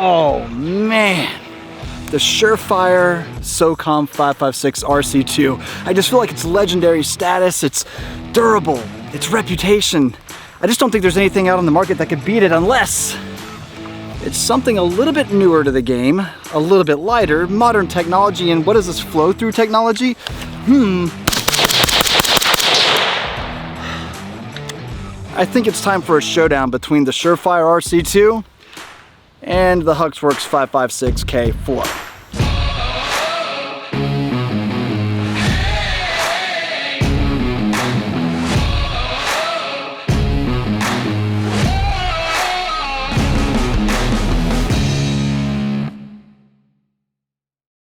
Oh man, the SureFire SOCOM 556 RC2. I just feel like it's legendary status, it's durable, it's reputation. I just don't think there's anything out on the market that could beat it unless it's something a little bit newer to the game, a little bit lighter, modern technology, and what is this flow-through technology? I think it's time for a showdown between the SureFire RC2 and the HuxWrx 556k Flow.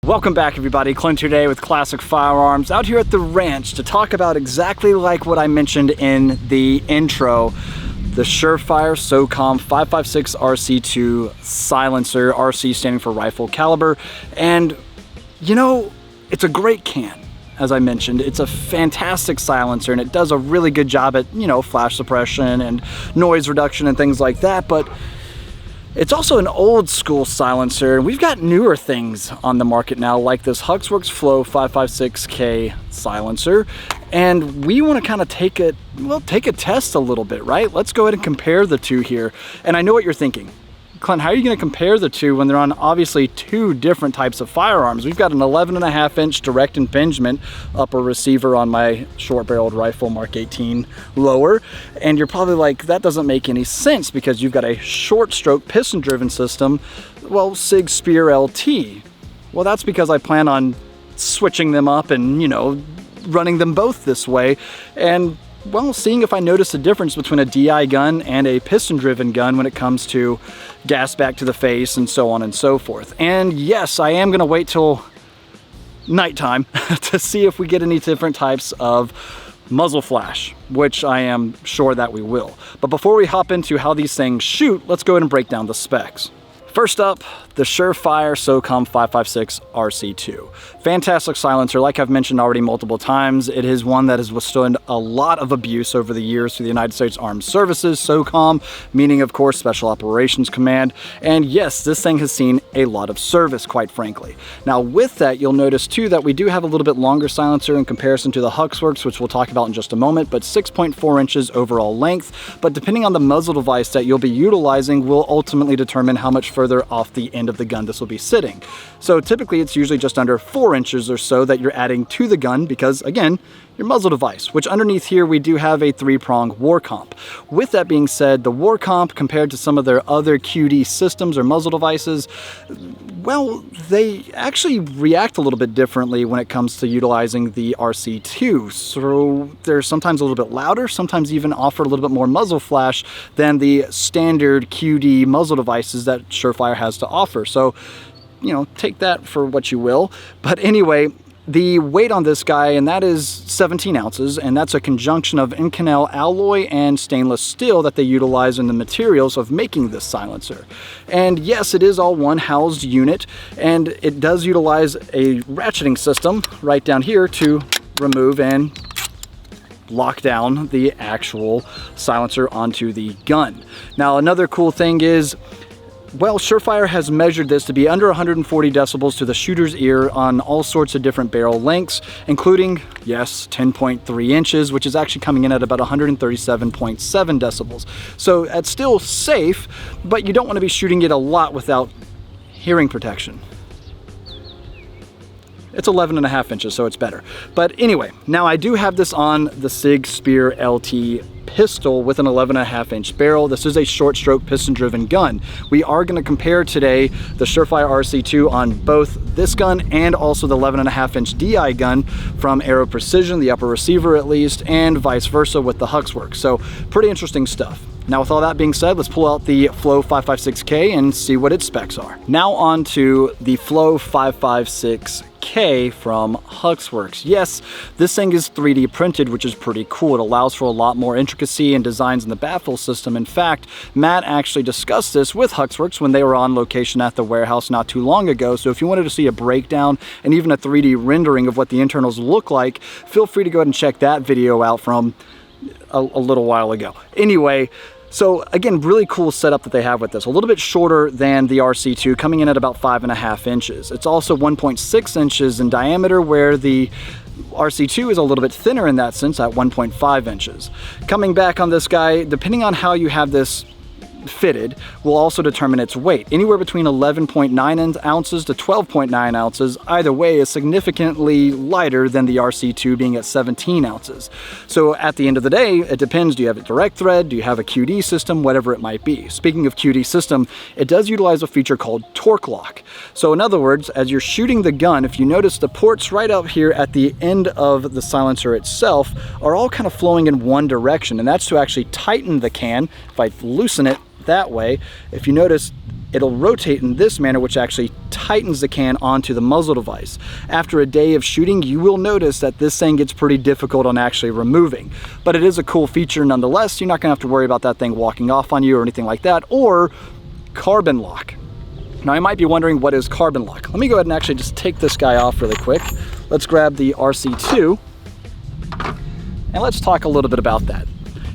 Welcome back everybody, Clint here today with Classic Firearms, out here at the ranch to talk about exactly like what I mentioned in the intro, the SureFire SOCOM 556 RC2 silencer, RC standing for rifle caliber. And you know, it's a great can. As I mentioned, it's a fantastic silencer and it does a really good job at, you know, flash suppression and noise reduction and things like that, but it's also an old school silencer, and we've got newer things on the market now, like this HuxWrx Flow556k silencer, and we want to kind of take a test a little bit, right? Let's go ahead and compare the two here. And I know what you're thinking, Clint, how are you going to compare the two when they're on obviously two different types of firearms? We've got an 11.5-inch direct impingement upper receiver on my short-barreled rifle Mark 18 lower, and you're probably like, that doesn't make any sense because you've got a short-stroke piston-driven system, well, SIG Spear LT. Well, that's because I plan on switching them up and, you know, running them both this way, and well, seeing if I notice a difference between a DI gun and a piston-driven gun when it comes to gas back to the face and so on and so forth. And yes, I am gonna wait till nighttime to see if we get any different types of muzzle flash, which I am sure that we will. But before we hop into how these things shoot, let's go ahead and break down the specs. First up, the SureFire SOCOM 556 RC2. Fantastic silencer, like I've mentioned already multiple times. It is one that has withstood a lot of abuse over the years through the United States Armed Services, SOCOM, meaning of course Special Operations Command. And yes, this thing has seen a lot of service, quite frankly. Now with that, you'll notice too that we do have a little bit longer silencer in comparison to the HuxWrx, which we'll talk about in just a moment, but 6.4 inches overall length. But depending on the muzzle device that you'll be utilizing will ultimately determine how much further off the end of the gun this will be sitting. So typically it's usually just under 4 inches or so that you're adding to the gun because, again, your muzzle device, which underneath here we do have a 3-prong war comp. With that being said, the war comp compared to some of their other QD systems or muzzle devices, well, they actually react a little bit differently when it comes to utilizing the RC2. So they're sometimes a little bit louder, sometimes even offer a little bit more muzzle flash than the standard QD muzzle devices that SureFire has to offer. So, you know, take that for what you will. But anyway, the weight on this guy, and that is 17 ounces, and that's a conjunction of Inconel alloy and stainless steel that they utilize in the materials of making this silencer. And yes, it is all one housed unit, and it does utilize a ratcheting system right down here to remove and lock down the actual silencer onto the gun. Now, another cool thing is, well, SureFire has measured this to be under 140 decibels to the shooter's ear on all sorts of different barrel lengths, including, yes, 10.3 inches, which is actually coming in at about 137.7 decibels. So that's still safe, but you don't want to be shooting it a lot without hearing protection. It's 11.5 inches, so it's better. But anyway, now I do have this on the SIG Spear LT pistol with an 11.5-inch barrel. This is a short stroke piston driven gun. We are going to compare today the SureFire RC2 on both this gun and also the 11.5-inch DI gun from Aero Precision, the upper receiver at least, and vice versa with the HuxWrx. So pretty interesting stuff. Now with all that being said, let's pull out the Flow556k and see what its specs are. Now on to the Flow556k from HuxWrx. Yes, this thing is 3D printed, which is pretty cool. It allows for a lot more intricacy and designs in the baffle system. In fact, Matt actually discussed this with HuxWrx when they were on location at the warehouse not too long ago. So if you wanted to see a breakdown and even a 3D rendering of what the internals look like, feel free to go ahead and check that video out from a little while ago. Anyway, So again, really cool setup that they have with this. A little bit shorter than the RC2, coming in at about 5.5 inches. It's also 1.6 inches in diameter, where the RC2 is a little bit thinner in that sense at 1.5 inches. Coming back on this guy, depending on how you have this fitted, will also determine its weight. Anywhere between 11.9 ounces to 12.9 ounces, either way, is significantly lighter than the RC2 being at 17 ounces. So at the end of the day, it depends. Do you have a direct thread? Do you have a QD system? Whatever it might be. Speaking of QD system, it does utilize a feature called torque lock. So in other words, as you're shooting the gun, if you notice the ports right out here at the end of the silencer itself are all kind of flowing in one direction, and that's to actually tighten the can. If I loosen it that way, if you notice, it'll rotate in this manner, which actually tightens the can onto the muzzle device. After a day of shooting, you will notice that this thing gets pretty difficult on actually removing, but it is a cool feature nonetheless. You're not gonna have to worry about that thing walking off on you or anything like that. Or carbon lock. Now you might be wondering, what is carbon lock? Let me go ahead and actually just take this guy off really quick. Let's grab the RC2 and let's talk a little bit about that.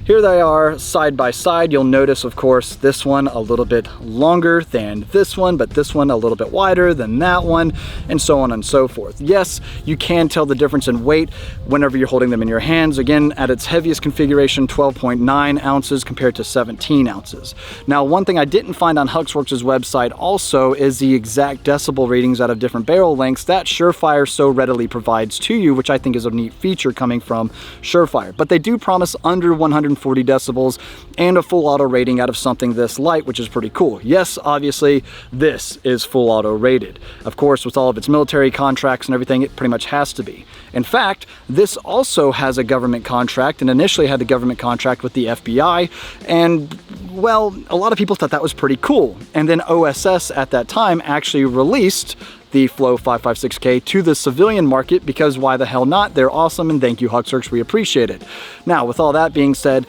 Here they are side by side. You'll notice, of course, this one a little bit longer than this one, but this one a little bit wider than that one, and so on and so forth. Yes, you can tell the difference in weight whenever you're holding them in your hands. Again, at its heaviest configuration, 12.9 ounces compared to 17 ounces. Now, one thing I didn't find on HuxWrx's website also is the exact decibel readings out of different barrel lengths that SureFire so readily provides to you, which I think is a neat feature coming from SureFire. But they do promise under 140 decibels and a full auto rating out of something this light, which is pretty cool. Yes, obviously, this is full auto rated. Of course, with all of its military contracts and everything, it pretty much has to be. In fact, this also has a government contract, and initially had the government contract with the FBI, and well, a lot of people thought that was pretty cool. And then OSS at that time actually released the Flow556k to the civilian market, because why the hell not? They're awesome, and thank you, HuxWrx, we appreciate it. Now, with all that being said,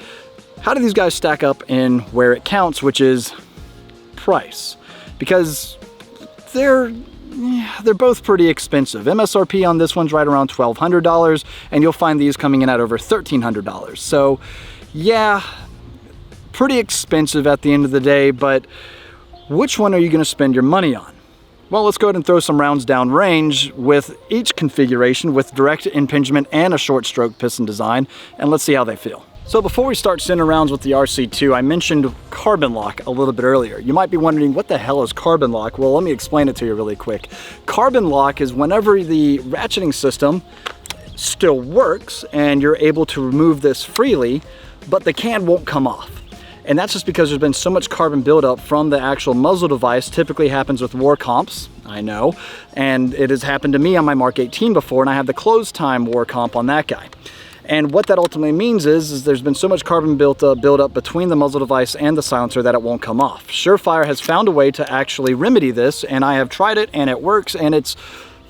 how do these guys stack up in where it counts, which is price? Because they're both pretty expensive. MSRP on this one's right around $1,200, and you'll find these coming in at over $1,300. So yeah, pretty expensive at the end of the day, but which one are you gonna spend your money on? Well, let's go ahead and throw some rounds down range with each configuration with direct impingement and a short stroke piston design, and let's see how they feel. So before we start sending rounds with the RC2, I mentioned carbon lock a little bit earlier. You might be wondering, what the hell is carbon lock? Well, let me explain it to you really quick. Carbon lock is whenever the ratcheting system still works and you're able to remove this freely, but the can won't come off. And that's just because there's been so much carbon buildup from the actual muzzle device. Typically happens with war comps, I know, and it has happened to me on my Mark 18 before, and I have the close time war comp on that guy. And what that ultimately means is there's been so much carbon built up between the muzzle device and the silencer that it won't come off. SureFire has found a way to actually remedy this, and I have tried it, and it works, and it's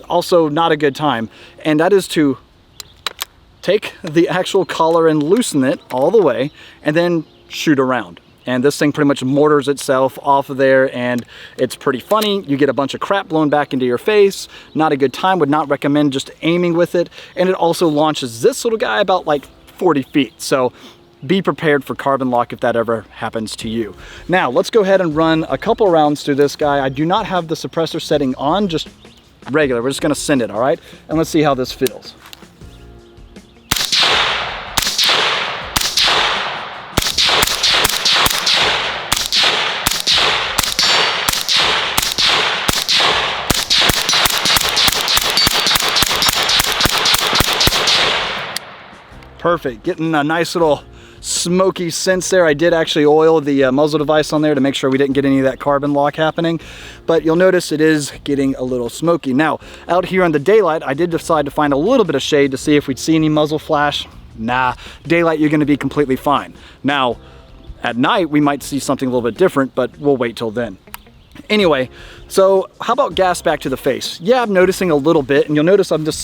also not a good time. And that is to take the actual collar and loosen it all the way, and then shoot around. And this thing pretty much mortars itself off of there, and it's pretty funny. You get a bunch of crap blown back into your face. Not a good time. Would not recommend just aiming with it. And it also launches this little guy about like 40 feet. So be prepared for carbon lock if that ever happens to you. Now let's go ahead and run a couple rounds through this guy. I do not have the suppressor setting on, just regular. We're just gonna send it, all right? And let's see how this feels. Perfect, getting a nice little smoky sense there. I did actually oil the muzzle device on there to make sure we didn't get any of that carbon lock happening, but you'll notice it is getting a little smoky. Now, out here in the daylight, I did decide to find a little bit of shade to see if we'd see any muzzle flash. Nah, daylight, you're gonna be completely fine. Now, at night, we might see something a little bit different, but we'll wait till then. Anyway, so how about gas back to the face? Yeah, I'm noticing a little bit, and you'll notice I'm just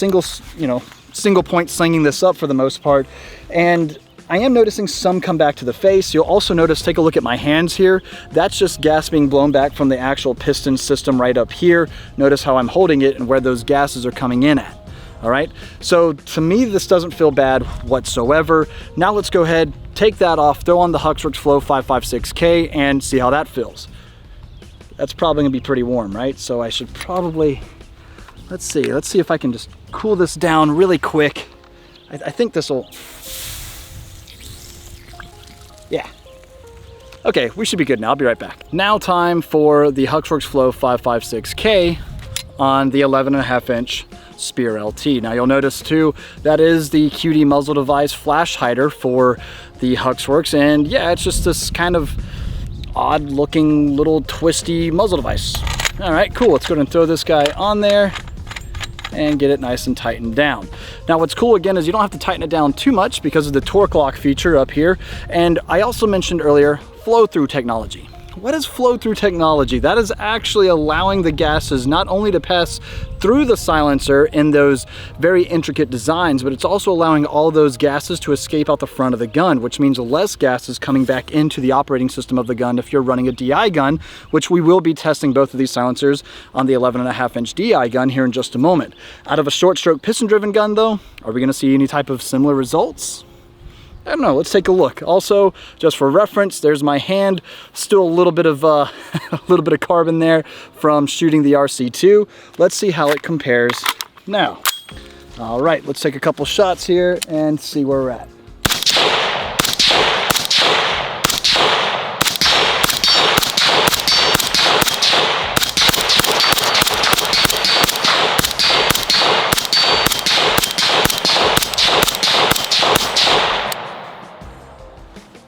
single point slinging this up for the most part, and I am noticing some come back to the face. You'll also notice, take a look at my hands here. That's just gas being blown back from the actual piston system right up here. Notice how I'm holding it and where those gases are coming in at. All right, so to me, this doesn't feel bad whatsoever. Now let's go ahead, take that off, throw on the HuxWrx Flow556k and see how that feels. That's probably gonna be pretty warm, right? So I should probably, let's see if I can just cool this down really quick. I think this will, yeah. Okay, we should be good now. I'll be right back. Now time for the HuxWrx Flow556k on the 11.5-inch Spear LT. Now you'll notice too, that is the QD muzzle device flash hider for the HuxWrx, and yeah, it's just this kind of odd looking little twisty muzzle device. All right, cool, let's go ahead and throw this guy on there and get it nice and tightened down. Now what's cool again is you don't have to tighten it down too much because of the torque lock feature up here. And I also mentioned earlier, flow through technology. What is flow through technology? That is actually allowing the gases not only to pass through the silencer in those very intricate designs, but it's also allowing all those gases to escape out the front of the gun, which means less gases coming back into the operating system of the gun if you're running a DI gun, which we will be testing both of these silencers on the 11.5-inch DI gun here in just a moment. Out of a short stroke piston driven gun though, are we gonna see any type of similar results? I don't know, let's take a look. Also, just for reference, there's my hand. Still a little bit of a little bit of carbon there from shooting the RC2. Let's see how it compares now. All right, let's take a couple shots here and see where we're at.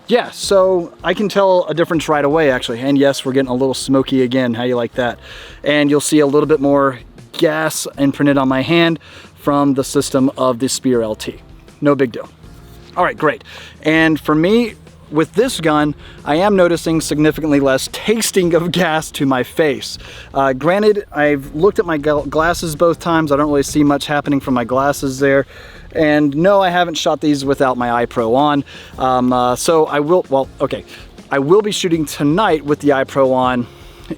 Yeah, so I can tell a difference right away actually. And yes, we're getting a little smoky again. How you like that? And you'll see a little bit more gas imprinted on my hand from the system of the Spear LT. No big deal. All right, great. And for me, with this gun, I am noticing significantly less tasting of gas to my face. Granted, I've looked at my glasses both times. I don't really see much happening from my glasses there. And no, I haven't shot these without my iPro on. So I will, well, okay. I will be shooting tonight with the iPro on,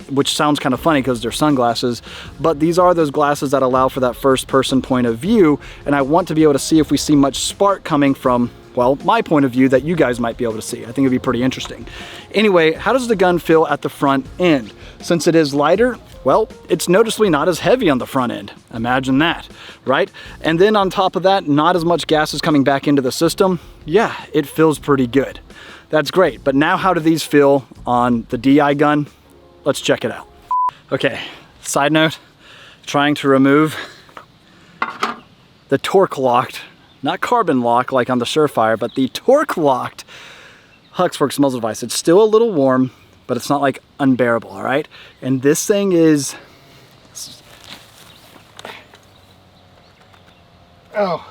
which sounds kind of funny because they're sunglasses, but these are those glasses that allow for that first person point of view. And I want to be able to see if we see much spark coming from, well, my point of view that you guys might be able to see. I think it'd be pretty interesting. Anyway, how does the gun feel at the front end? Since it is lighter, well, it's noticeably not as heavy on the front end. Imagine that, right? And then on top of that, not as much gas is coming back into the system. Yeah, it feels pretty good. That's great. But now how do these feel on the DI gun? Let's check it out. Okay, side note, trying to remove the torque locked, not carbon lock like on the SureFire, but the torque locked HuxWrx muzzle device. It's still a little warm, but it's not like unbearable, all right? And this thing is, oh,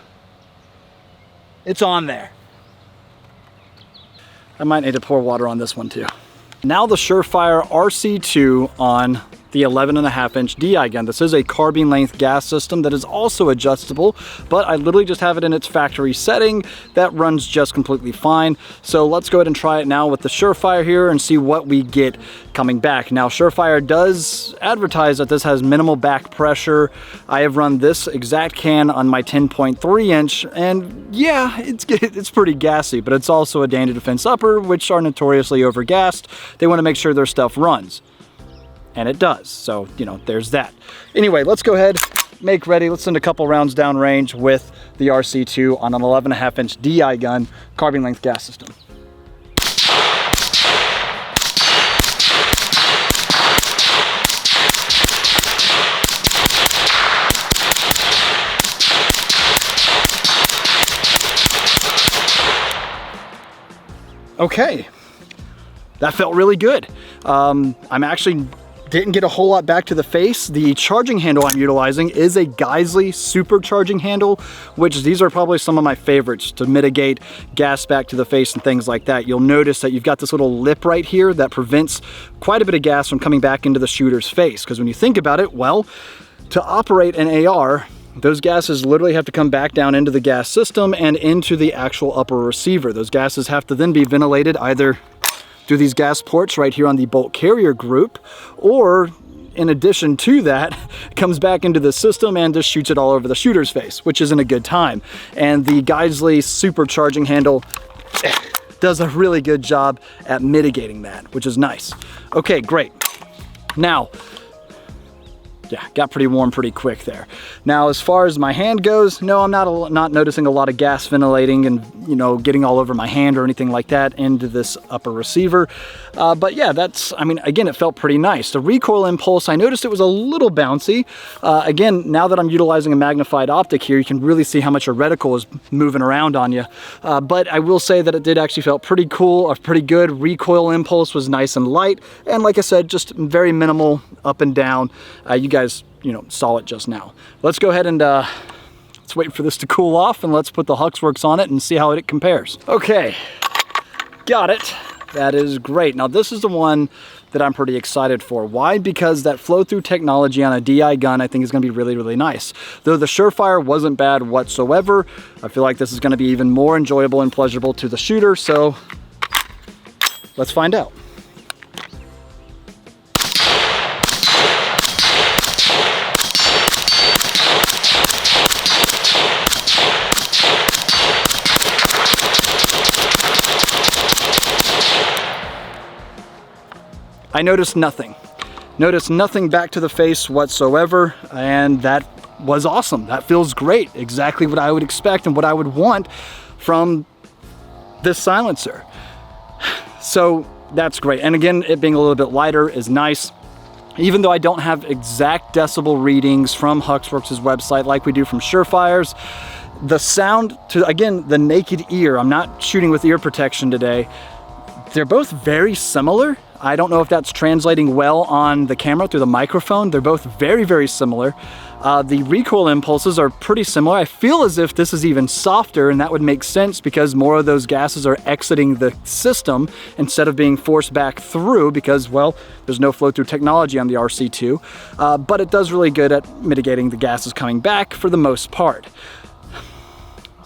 it's on there. I might need to pour water on this one too. Now the SureFire RC2 on the 11.5-inch DI gun. This is a carbine length gas system that is also adjustable, but I literally just have it in its factory setting that runs just completely fine. So let's go ahead and try it now with the SureFire here and see what we get coming back. Now SureFire does advertise that this has minimal back pressure. I have run this exact can on my 10.3 inch and yeah, it's pretty gassy, but it's also a Danger Defense upper, which are notoriously overgassed. They want to make sure their stuff runs. And it does, so, you know, there's that. Anyway, let's go ahead, make ready. Let's send a couple rounds downrange with the RC2 on an 11.5-inch DI gun, carbine length gas system. Okay, that felt really good. I'm actually didn't get a whole lot back to the face. The charging handle I'm utilizing is a Geisley supercharging handle, which these are probably some of my favorites to mitigate gas back to the face and things like that. You'll notice that you've got this little lip right here that prevents quite a bit of gas from coming back into the shooter's face. Because when you think about it, well, to operate an AR, those gases literally have to come back down into the gas system and into the actual upper receiver. Those gases have to then be ventilated either through these gas ports right here on the bolt carrier group, or in addition to that, comes back into the system and just shoots it all over the shooter's face, which isn't a good time. And the Geissele supercharging handle does a really good job at mitigating that, which is nice. Okay, great. Now, yeah, got pretty warm pretty quick there. Now, as far as my hand goes, no, I'm not noticing a lot of gas ventilating and, you know, getting all over my hand or anything like that into this upper receiver. But yeah, I mean, again, it felt pretty nice. The recoil impulse, I noticed it was a little bouncy. Again, now that I'm utilizing a magnified optic here, you can really see how much your reticle is moving around on you. But I will say that it did actually felt pretty cool, or pretty good. Recoil impulse was nice and light. And like I said, just very minimal up and down. You guys, you know, saw it just now. Let's go ahead and let's wait for this to cool off, and let's put the HuxWrx on it and see how it compares. Okay, got it. That is great. Now this is the one that I'm pretty excited for. Why? Because that flow-through technology on a DI gun I think is going to be really, really nice. Though the SureFire wasn't bad whatsoever, I feel like this is going to be even more enjoyable and pleasurable to the shooter, so let's find out. I noticed nothing. Noticed nothing back to the face whatsoever, and that was awesome. That feels great. Exactly what I would expect and what I would want from this silencer. So that's great. And again, it being a little bit lighter is nice. Even though I don't have exact decibel readings from HuxWrx's website like we do from SureFire's, the sound to, again, the naked ear, I'm not shooting with ear protection today, they're both very similar. I don't know if that's translating well on the camera through the microphone. They're both very, very similar. The recoil impulses are pretty similar. I feel as if this is even softer, and that would make sense because more of those gases are exiting the system instead of being forced back through because, well, there's no flow-through technology on the RC2. But it does really good at mitigating the gases coming back for the most part.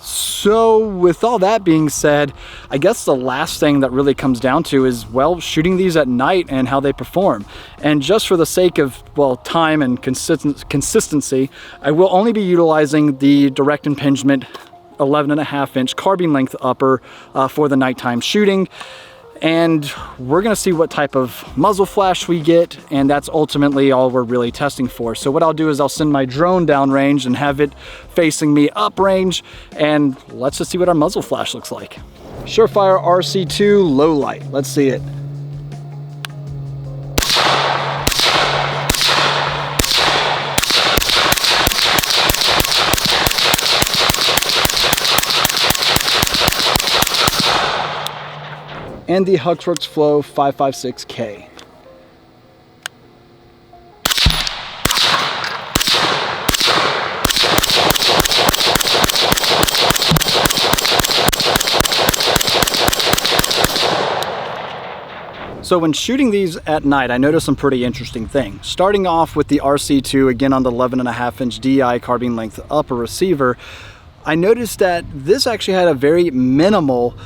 So with all that being said, I guess the last thing that really comes down to is, well, shooting these at night and how they perform. And just for the sake of, well, time and consistency, I will only be utilizing the direct impingement 11.5-inch carbine length upper for the nighttime shooting. And we're gonna see what type of muzzle flash we get, and that's ultimately all we're really testing for. So what I'll do is I'll send my drone downrange and have it facing me uprange, and let's just see what our muzzle flash looks like. SureFire RC2 low light, let's see it. And the HuxWrx Flow556k. So when shooting these at night, I noticed some pretty interesting things. Starting off with the RC2, again on the 11.5-inch DI carbine length upper receiver, I noticed that this actually had a very minimal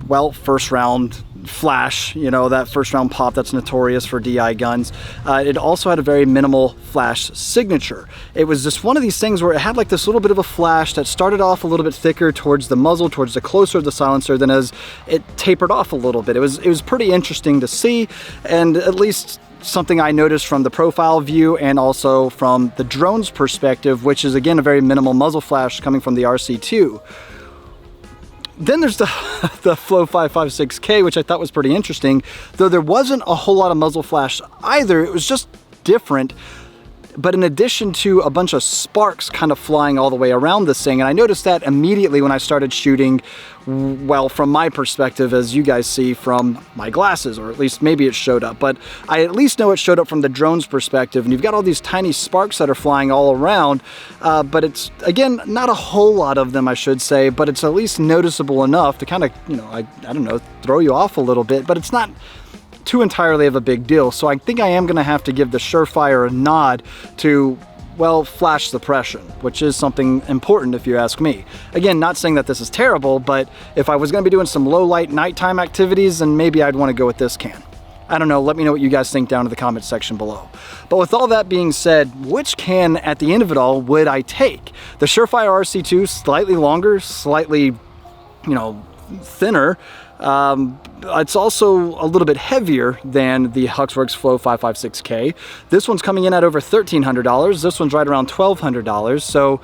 well, first round flash, you know, that first round pop that's notorious for DI guns. It also had a very minimal flash signature. It was just one of these things where it had like this little bit of a flash that started off a little bit thicker towards the muzzle, towards the closer of the silencer, then as it tapered off a little bit. It was pretty interesting to see, and at least something I noticed from the profile view and also from the drone's perspective, which is again a very minimal muzzle flash coming from the RC2. Then there's the Flow556k, which I thought was pretty interesting, though there wasn't a whole lot of muzzle flash either. It was just different. But in addition to a bunch of sparks kind of flying all the way around this thing, and I noticed that immediately when I started shooting, well, from my perspective, as you guys see from my glasses, or at least maybe it showed up, but I at least know it showed up from the drone's perspective, and you've got all these tiny sparks that are flying all around, but it's, again, not a whole lot of them, I should say, but it's at least noticeable enough to kind of, you know, I don't know, throw you off a little bit, but it's not too entirely of a big deal. So I think I am gonna have to give the SureFire a nod to, well, flash suppression, which is something important if you ask me. Again, not saying that this is terrible, but if I was gonna be doing some low light nighttime activities, then maybe I'd wanna go with this can. I don't know, let me know what you guys think down in the comment section below. But with all that being said, which can, at the end of it all, would I take? The SureFire RC2, slightly longer, slightly, you know, thinner. It's also a little bit heavier than the HuxWrx Flow556k. This one's coming in at over $1,300. This one's right around $1,200. So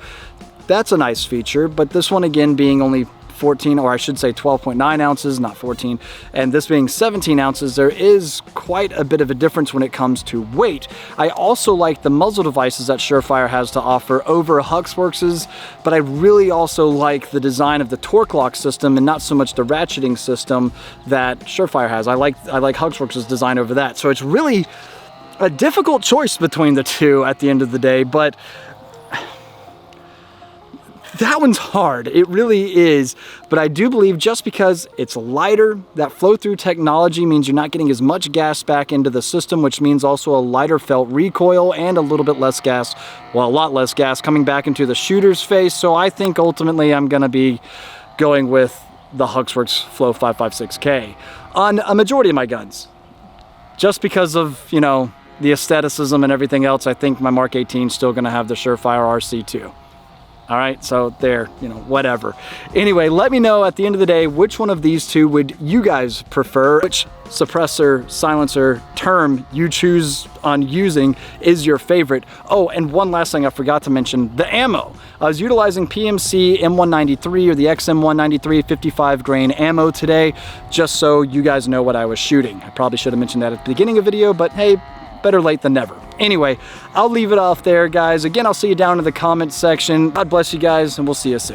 that's a nice feature, but this one again being only 14, or I should say 12.9 ounces, not 14, and this being 17 ounces, there is quite a bit of a difference when it comes to weight. I also like the muzzle devices that SureFire has to offer over HuxWrx's, but I really also like the design of the torque lock system and not so much the ratcheting system that SureFire has. I like HuxWrx's design over that. So it's really a difficult choice between the two at the end of the day, but that one's hard, it really is, but I do believe just because it's lighter, that flow-through technology means you're not getting as much gas back into the system, which means also a lighter felt recoil and a little bit less gas, well, a lot less gas coming back into the shooter's face. So I think ultimately I'm gonna be going with the HuxWrx Flow556k on a majority of my guns. Just because of, you know, the aestheticism and everything else, I think my Mark 18 is still gonna have the SureFire RC2. All right, so there, you know, whatever. Anyway, let me know at the end of the day, which one of these two would you guys prefer? Which suppressor, silencer term you choose on using is your favorite? Oh, and one last thing I forgot to mention, the ammo. I was utilizing PMC M193 or the XM193 55 grain ammo today, just so you guys know what I was shooting. I probably should have mentioned that at the beginning of the video, but hey, better late than never. Anyway, I'll leave it off there, guys. Again, I'll see you down in the comment section. God bless you guys, and we'll see you soon.